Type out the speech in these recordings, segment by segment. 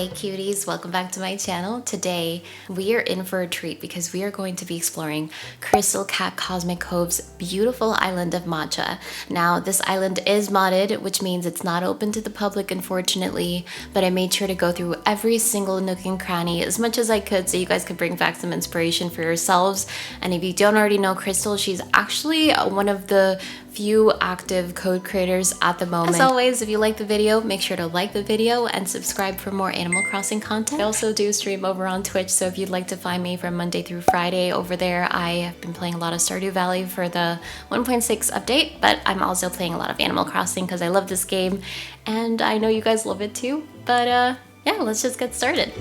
Hey cuties, welcome back to my channel. Today we are in for a treat because we are going to be exploring Crystal Cat Cosmic Cove's beautiful island of matcha. Now this island is modded, which means it's not open to the public unfortunately, but I made sure to go through every single nook and cranny as much as I could so you guys could bring back some inspiration for yourselves. And if you don't already know Crystal, she's actually one of the few active code creators at the moment. As always, if you like the video, make sure to like the video and subscribe for more Animal Crossing content. I also do stream over on Twitch, so if you'd like to find me from Monday through Friday over there, I have been playing a lot of Stardew Valley for the 1.6 update, but I'm also playing a lot of Animal Crossing because I love this game and I know you guys love it too. But yeah, let's just get started.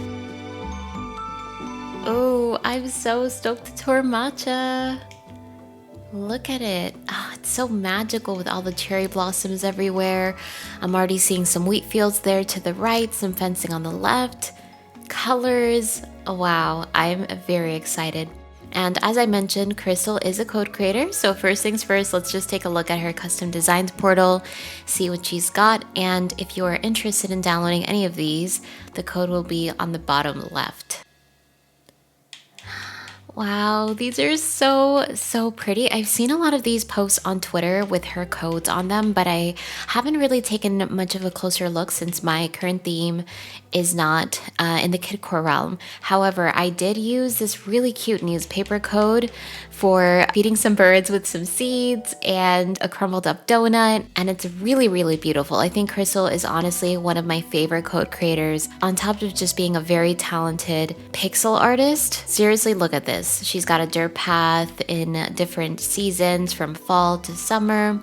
Oh, I'm so stoked to tour matcha. Look at it. Oh, it's so magical with all the cherry blossoms everywhere. I'm already seeing some wheat fields there to the right, some fencing on the left, colors. Oh, wow, I'm very excited. And as I mentioned, Crystal is a code creator. So first things first, let's just take a look at her custom designs portal, see what she's got. And if you are interested in downloading any of these, the code will be on the bottom left. Wow, these are so pretty. I've seen a lot of these posts on Twitter with her codes on them, but I haven't really taken much of a closer look since my current theme is not in the Kidcore realm. However, I did use this really cute newspaper code for feeding some birds with some seeds and a crumbled up donut, and it's really beautiful. I think Crystal is honestly one of my favorite code creators, on top of just being a very talented pixel artist. Seriously, look at this. She's got a dirt path in different seasons from fall to summer,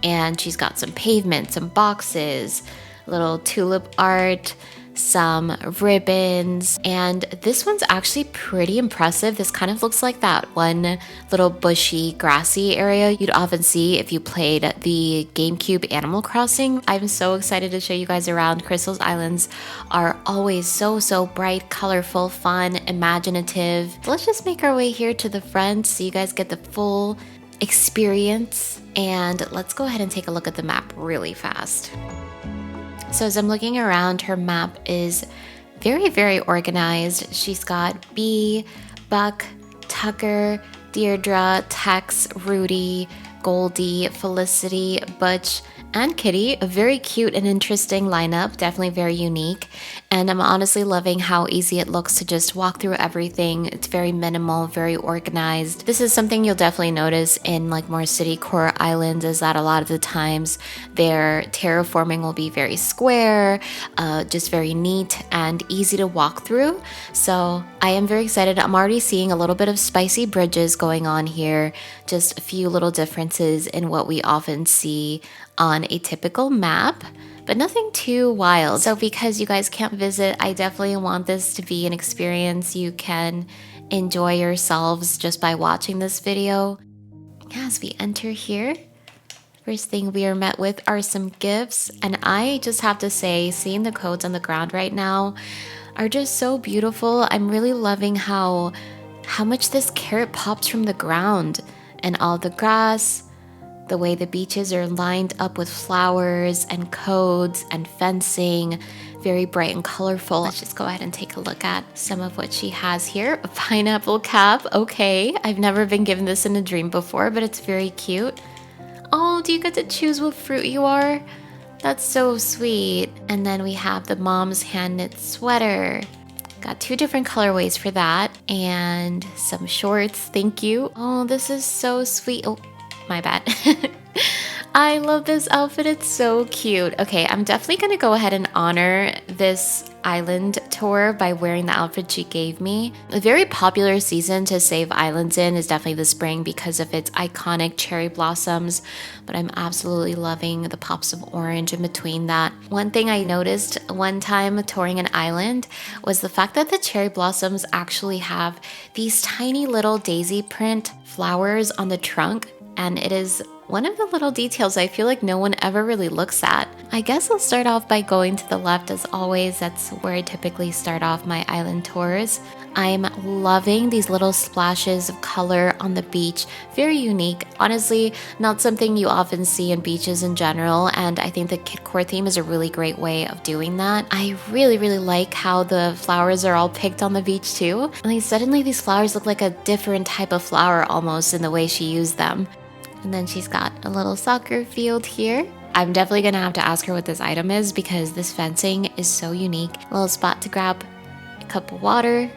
and she's got some pavement, some boxes, little tulip art, some ribbons, and this one's actually pretty impressive. This kind of looks like that one little bushy grassy area you'd often see if you played the GameCube Animal Crossing. I'm so excited to show you guys around. Crystal's islands are always so bright, colorful, fun, imaginative. Let's just make our way here to the front so you guys get the full experience, and let's go ahead and take a look at the map really fast. So as I'm looking around, her map is very organized. She's got Bee, Buck, Tucker, Deirdre, Tex, Rudy, Goldie, Felicity, Butch, and Kitty. A very cute and interesting lineup, definitely very unique. And I'm honestly loving how easy it looks to just walk through everything. It's very minimal, very organized. This is something you'll definitely notice in like more city core islands, is that a lot of the times their terraforming will be very square, just very neat and easy to walk through. So I am very excited. I'm already seeing a little bit of spicy bridges going on here, just a few little differences in what we often see on a typical map, but nothing too wild. So because you guys can't visit, I definitely want this to be an experience you can enjoy yourselves just by watching this video. As we enter here, first thing we are met with are some gifts, and I just have to say, seeing the codes on the ground right now are just so beautiful. I'm really loving how much this carrot pops from the ground, and all the grass, the way the beaches are lined up with flowers and codes and fencing, very bright and colorful. Let's just go ahead and take a look at some of what she has here. A pineapple cap, okay. I've never been given this in a dream before, but it's very cute. Oh, do you get to choose what fruit you are? That's so sweet. And then we have the mom's hand knit sweater. Got two different colorways for that, and some shorts, thank you. Oh, this is so sweet. Oh, my bad. I love this outfit, it's so cute. Okay, I'm definitely gonna go ahead and honor this island tour by wearing the outfit she gave me. A very popular season to save islands in is definitely the spring because of its iconic cherry blossoms, but I'm absolutely loving the pops of orange in between that. One thing I noticed one time touring an island was the fact that the cherry blossoms actually have these tiny little daisy print flowers on the trunk, and it is one of the little details I feel like no one ever really looks at. I guess I'll start off by going to the left as always. That's where I typically start off my island tours. I'm loving these little splashes of color on the beach. Very unique. Honestly, not something you often see in beaches in general, and I think the Kidcore theme is a really great way of doing that. I really, really like how the flowers are all picked on the beach too. And suddenly these flowers look like a different type of flower almost in the way she used them. And then she's got a little soccer field here. I'm definitely gonna have to ask her what this item is because this fencing is so unique. A little spot to grab a cup of water.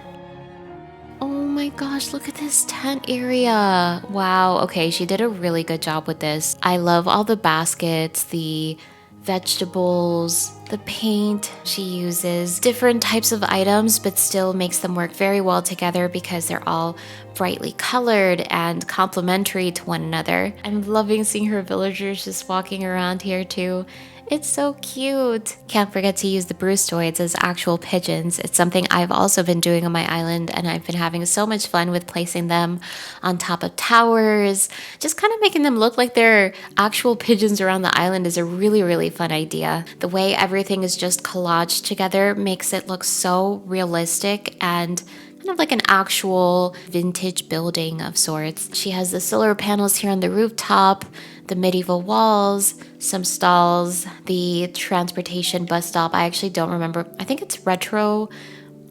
Oh my gosh, look at this tent area. Wow, okay, she did a really good job with this. I love all the baskets, the vegetables, the paint. She uses different types of items but still makes them work very well together because they're all brightly colored and complementary to one another. I'm loving seeing her villagers just walking around here too. It's so cute. Can't forget to use the brustoids as actual pigeons. It's something I've also been doing on my island, and I've been having so much fun with placing them on top of towers. Just kind of making them look like they're actual pigeons around the island is a really, really fun idea. The way everything is just collaged together makes it look so realistic and kind of like an actual vintage building of sorts. She has the solar panels here on the rooftop, the medieval walls, some stalls, the transportation bus stop. I actually don't remember. I think it's retro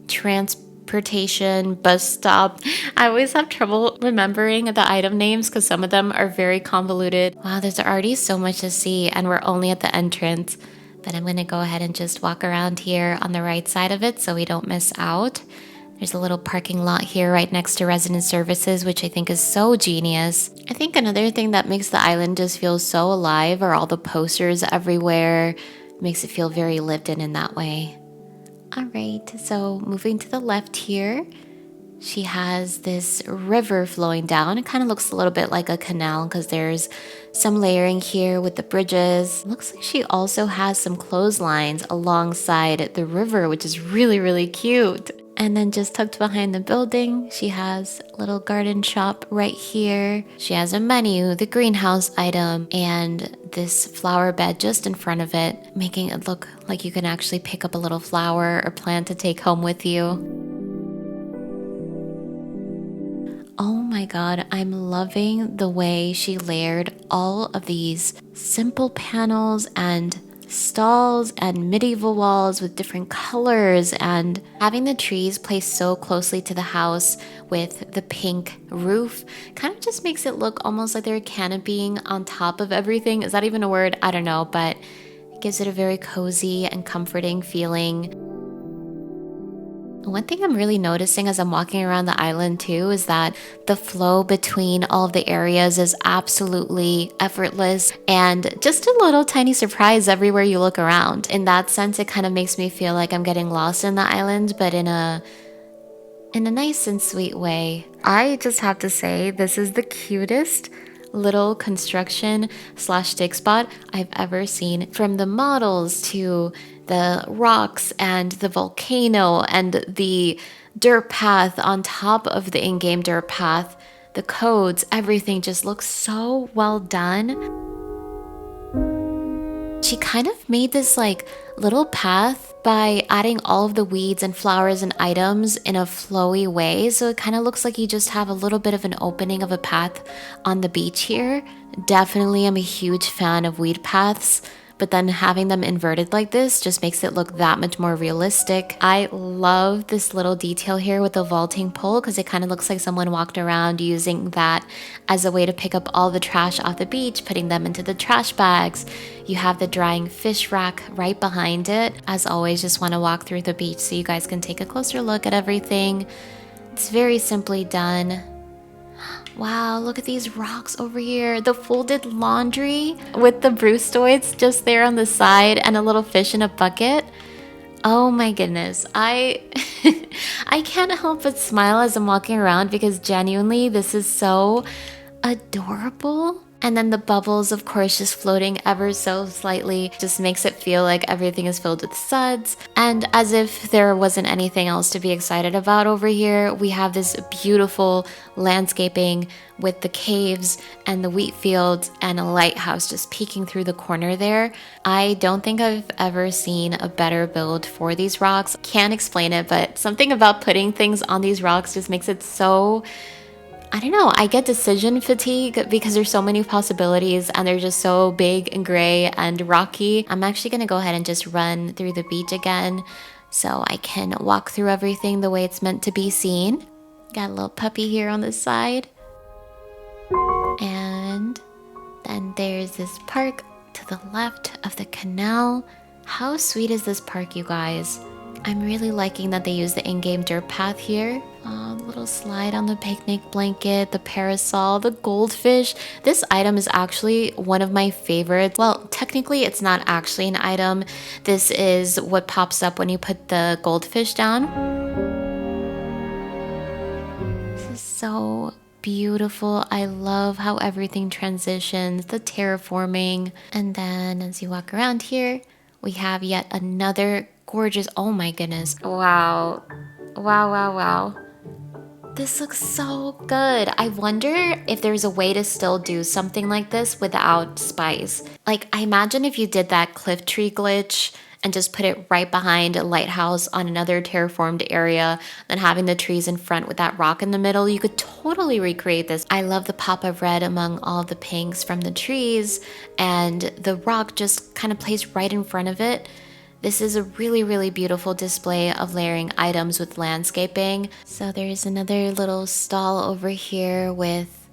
transportation bus stop. I always have trouble remembering the item names because some of them are very convoluted. Wow, there's already so much to see and we're only at the entrance. But I'm going to go ahead and just walk around here on the right side of it so we don't miss out. There's a little parking lot here right next to resident services, which I think is so genius. I think another thing that makes the island just feel so alive are all the posters everywhere. Makes it feel very lived in that way. All right, so moving to the left here, she has this river flowing down. It kind of looks a little bit like a canal because there's some layering here with the bridges. Looks like she also has some clotheslines alongside the river, which is really, really cute. And then just tucked behind the building, she has a little garden shop right here. She has a menu, the greenhouse item, and this flower bed just in front of it, making it look like you can actually pick up a little flower or plant to take home with you. Oh my god, I'm loving the way she layered all of these simple panels and stalls and medieval walls with different colors, and having the trees placed so closely to the house with the pink roof kind of just makes it look almost like they're canopying on top of everything. Is that even a word? I don't know, but it gives it a very cozy and comforting feeling. One thing I'm really noticing as I'm walking around the island too is that the flow between all of the areas is absolutely effortless and just a little tiny surprise everywhere you look around. In that sense, it kind of makes me feel like I'm getting lost in the island, but in a nice and sweet way. I just have to say, this is the cutest little construction / dig spot I've ever seen. From the models to the rocks and the volcano and the dirt path on top of the in-game dirt path, the codes, everything just looks so well done. She kind of made this like little path by adding all of the weeds and flowers and items in a flowy way. So it kind of looks like you just have a little bit of an opening of a path on the beach here. Definitely am a huge fan of weed paths, but then having them inverted like this just makes it look that much more realistic. I love this little detail here with the vaulting pole because it kind of looks like someone walked around using that as a way to pick up all the trash off the beach, putting them into the trash bags. You have the drying fish rack right behind it. As always, just want to walk through the beach so you guys can take a closer look at everything. It's very simply done. Wow, look at these rocks over here. The folded laundry with the brustoids just there on the side and a little fish in a bucket. Oh my goodness. I can't help but smile as I'm walking around because genuinely this is so adorable. And then the bubbles, of course, just floating ever so slightly just makes it feel like everything is filled with suds. And as if there wasn't anything else to be excited about over here, we have this beautiful landscaping with the caves and the wheat fields and a lighthouse just peeking through the corner there. I don't think I've ever seen a better build for these rocks. Can't explain it, but something about putting things on these rocks just makes it so, I don't know, I get decision fatigue because there's so many possibilities and they're just so big and gray and rocky. I'm actually gonna go ahead and just run through the beach again so I can walk through everything the way it's meant to be seen. Got a little puppy here on the side. And then there's this park to the left of the canal. How sweet is this park, you guys? I'm really liking that they use the in-game dirt path here. Little slide on the picnic blanket, the parasol, the goldfish. This item is actually one of my favorites. Well, technically it's not actually an item. This is what pops up when you put the goldfish down. This is so beautiful. I love how everything transitions, the terraforming. And then as you walk around here, we have yet another gorgeous, oh my goodness. Wow. Wow, wow, wow. This looks so good. I wonder if there's a way to still do something like this without spice. Like, I imagine if you did that cliff tree glitch and just put it right behind a lighthouse on another terraformed area, then having the trees in front with that rock in the middle, you could totally recreate this. I love the pop of red among all the pinks from the trees, and the rock just kind of plays right in front of it. This is a really, really beautiful display of layering items with landscaping. So there's another little stall over here with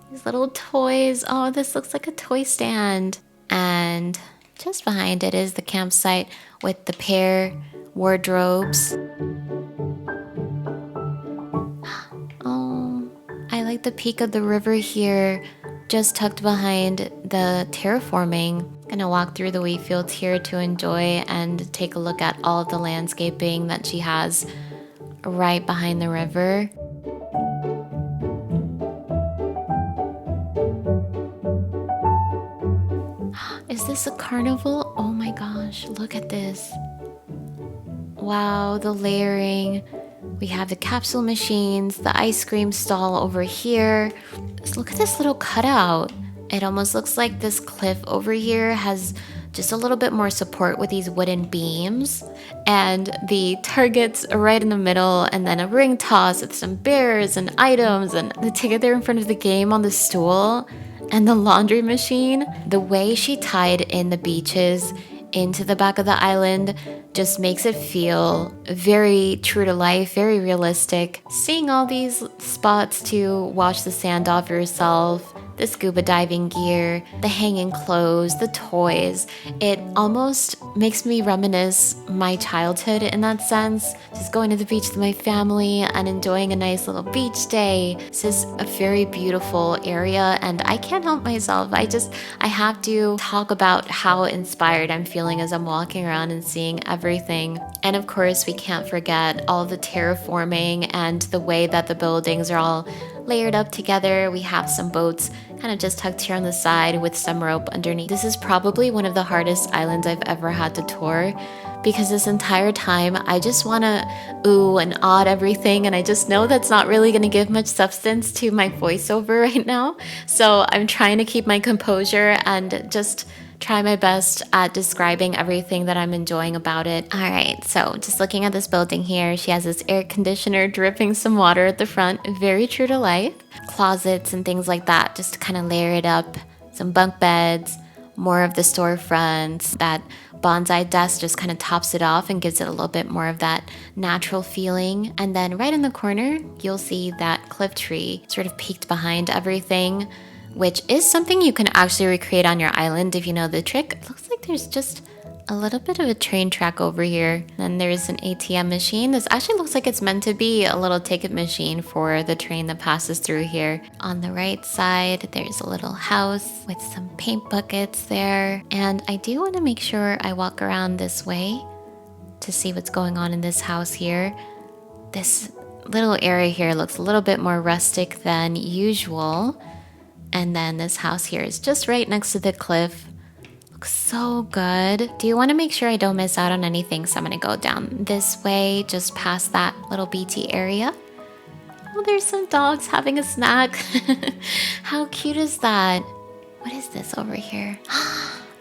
these little toys. Oh, this looks like a toy stand. And just behind it is the campsite with the pair wardrobes. Oh, I like the peak of the river here, just tucked behind the terraforming. Gonna walk through the wheat fields here to enjoy and take a look at all of the landscaping that she has right behind the river. Is this a carnival? Oh my gosh, look at this. Wow, the layering. We have the capsule machines, the ice cream stall over here. Just look at this little cutout. It almost looks like this cliff over here has just a little bit more support with these wooden beams, and the targets are right in the middle, and then a ring toss with some bears and items, and the ticket there in front of the game on the stool, and the laundry machine. The way she tied in the beaches into the back of the island just makes it feel very true to life, very realistic. Seeing all these spots to wash the sand off yourself, the scuba diving gear, the hanging clothes, the toys. It almost makes me reminisce my childhood in that sense. Just going to the beach with my family and enjoying a nice little beach day. This is a very beautiful area, and I can't help myself. I have to talk about how inspired I'm feeling as I'm walking around and seeing everything. And of course, we can't forget all the terraforming and the way that the buildings are all layered up together. We have some boats kind of just tucked here on the side with some rope underneath. This is probably one of the hardest islands I've ever had to tour, because this entire time I just want to ooh and ah everything, and I just know that's not really going to give much substance to my voiceover right now. So I'm trying to keep my composure and just try my best at describing everything that I'm enjoying about it. All right, so just looking at this building here, she has this air conditioner dripping some water at the front, very true to life. Closets and things like that, just to kind of layer it up. Some bunk beds, more of the storefronts. That bonsai desk just kind of tops it off and gives it a little bit more of that natural feeling. And then right in the corner, you'll see that cliff tree sort of peeked behind everything, which is something you can actually recreate on your island if you know the trick. It looks like there's just a little bit of a train track over here. Then there's an ATM machine. This actually looks like it's meant to be a little ticket machine for the train that passes through here. On the right side, there's a little house with some paint buckets there. And I do want to make sure I walk around this way to see what's going on in this house here. This little area here looks a little bit more rustic than usual. And then this house here is just right next to the cliff. Looks so good. Do you want to make sure I don't miss out on anything? So I'm gonna go down this way, just past that little BT area. Oh, there's some dogs having a snack. How cute is that? What is this over here?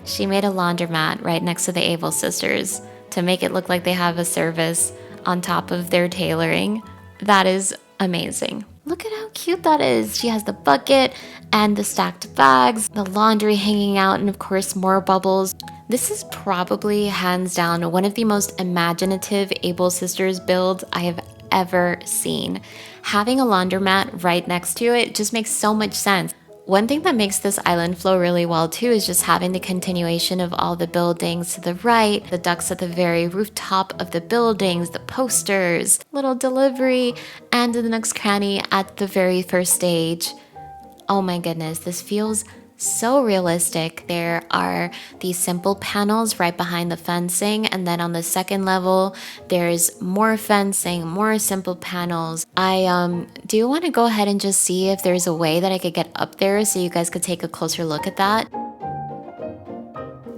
She made a laundromat right next to the Able sisters to make it look like they have a service on top of their tailoring. That is amazing. Look at how cute that is. She has the bucket and the stacked bags, the laundry hanging out, and of course more bubbles. This is probably hands down one of the most imaginative Able sisters builds I have ever seen. Having a laundromat right next to it just makes so much sense. One thing that makes this island flow really well too is just having the continuation of all the buildings to the right, the ducks at the very rooftop of the buildings, the posters, little delivery, and the next cranny at the very first stage. Oh my goodness, this feels so realistic. There are these simple panels right behind the fencing, and then on the second level there's more fencing, more simple panels. I do want to go ahead and just see if there's a way that I could get up there so you guys could take a closer look at that.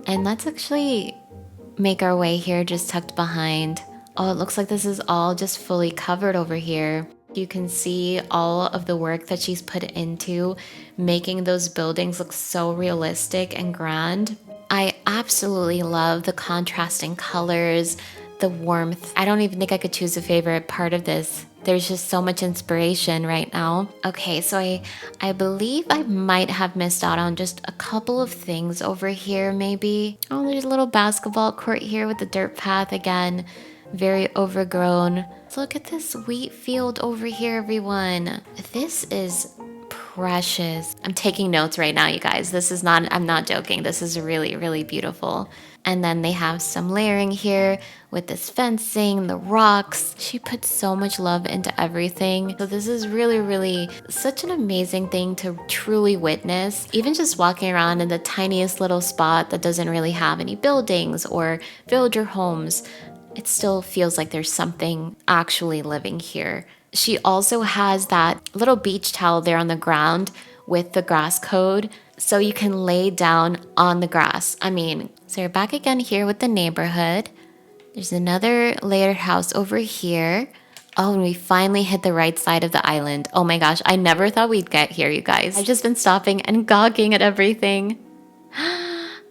And let's actually make our way here, just tucked behind. Oh, it looks like this is all just fully covered over here. You can see all of the work that she's put into making those buildings look so realistic and grand. I absolutely love the contrasting colors, the warmth. I don't even think I could choose a favorite part of this. There's just so much inspiration right now. Okay, so I believe I might have missed out on just a couple of things over here maybe. Oh, there's a little basketball court here with the dirt path again. Very overgrown. Look at this wheat field over here, everyone. This is precious. I'm taking notes right now, you guys. I'm not joking. This is really, really beautiful. And then they have some layering here with this fencing, the rocks. She put so much love into everything. So this is really, really such an amazing thing to truly witness. Even just walking around in the tiniest little spot that doesn't really have any buildings or villager homes, it still feels like there's something actually living here. She also has that little beach towel there on the ground with the grass code, so you can lay down on the grass. So you're back again here with the neighborhood. There's another layered house over here. Oh, and we finally hit the right side of the island. Oh my gosh, I never thought we'd get here, you guys. I've just been stopping and gawking at everything.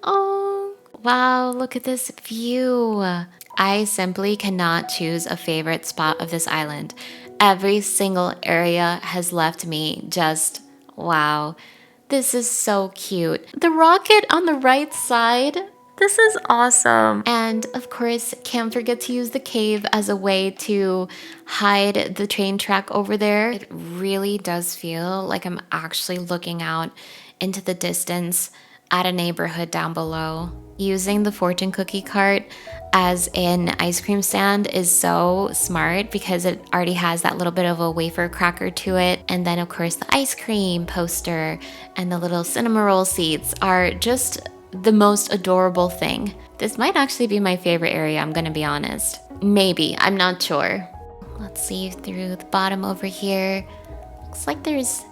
Oh, wow, look at this view. I simply cannot choose a favorite spot of this island. Every single area has left me just, wow. This is so cute. The rocket on the right side, this is awesome. And of course, can't forget to use the cave as a way to hide the train track over there. It really does feel like I'm actually looking out into the distance at a neighborhood down below. Using the fortune cookie cart as an ice cream stand is so smart because it already has that little bit of a wafer cracker to it. And then of course the ice cream poster and the little cinema roll seats are just the most adorable thing. This might actually be my favorite area, I'm gonna be honest. Maybe, I'm not sure. Let's see through the bottom over here. Looks like there's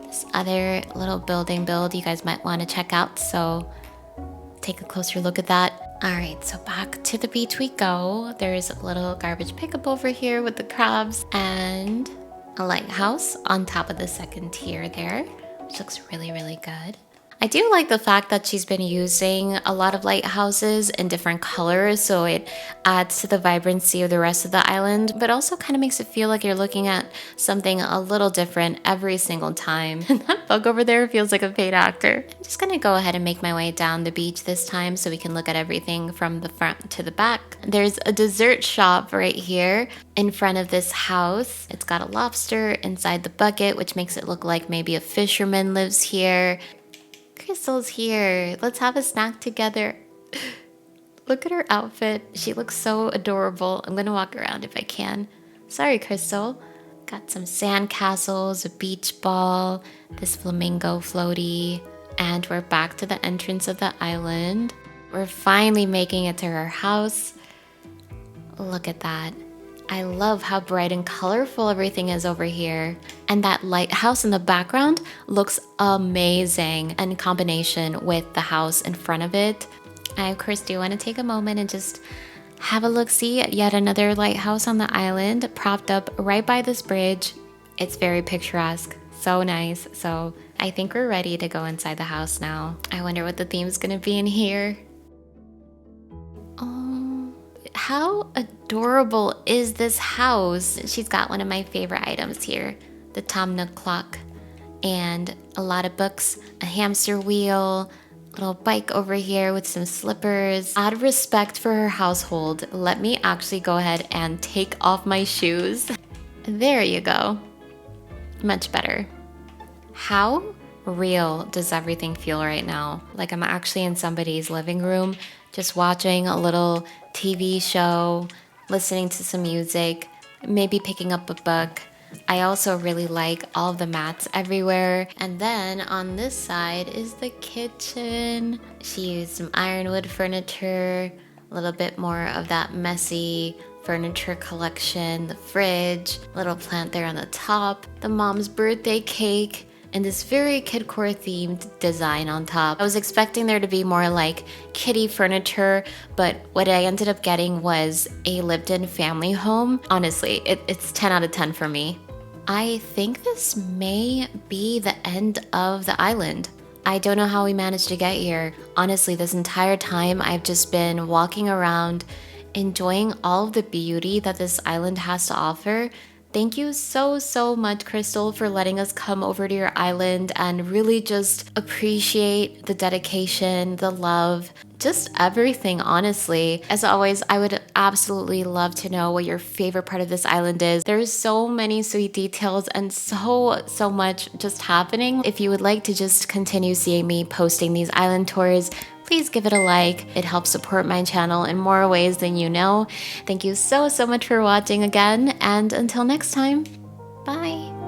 this other little building build you guys might want to check out, so take a closer look at that. All right, so back to the beach we go. There's a little garbage pickup over here with the crabs and a lighthouse on top of the second tier there, which looks really, really good. I do like the fact that she's been using a lot of lighthouses in different colors, so it adds to the vibrancy of the rest of the island, but also kind of makes it feel like you're looking at something a little different every single time. And that bug over there feels like a paid actor. I'm just gonna go ahead and make my way down the beach this time so we can look at everything from the front to the back. There's a dessert shop right here in front of this house. It's got a lobster inside the bucket, which makes it look like maybe a fisherman lives here. Crystal's here. Let's have a snack together. Look at her outfit. She looks so adorable. I'm gonna walk around if I can. Sorry, Crystal. Got some sand castles, a beach ball, this flamingo floaty, and we're back to the entrance of the island. We're finally making it to her house. Look at that. I love how bright and colorful everything is over here. And that lighthouse in the background looks amazing in combination with the house in front of it. I, of course, do want to take a moment and just have a look-see at yet another lighthouse on the island, propped up right by this bridge. It's very picturesque, so nice. So I think we're ready to go inside the house now. I wonder what the theme is gonna be in here. Oh, how adorable is this house? She's got one of my favorite items here, the Tom Nook clock, and a lot of books, a hamster wheel, little bike over here with some slippers. Out of respect for her household, let me actually go ahead and take off my shoes. There you go. Much better. How real does everything feel right now? Like I'm actually in somebody's living room, just watching a little TV show, listening to some music, maybe picking up a book. I also really like all of the mats everywhere. And then on this side is the kitchen. She used some ironwood furniture, a little bit more of that messy furniture collection, the fridge, little plant there on the top, the mom's birthday cake, and this very Kidcore themed design on top. I was expecting there to be more like kitty furniture, but what I ended up getting was a lived-in family home. Honestly, it's 10 out of 10 for me. I think this may be the end of the island. I don't know how we managed to get here. Honestly, this entire time I've just been walking around, enjoying all of the beauty that this island has to offer. Thank you so much, Crystal, for letting us come over to your island and really just appreciate the dedication, the love, just everything, honestly. As always, I would absolutely love to know what your favorite part of this island is. There's so many sweet details and so much just happening. If you would like to just continue seeing me posting these island tours, please give it a like. It helps support my channel in more ways than you know. Thank you so much for watching again, and until next time, bye.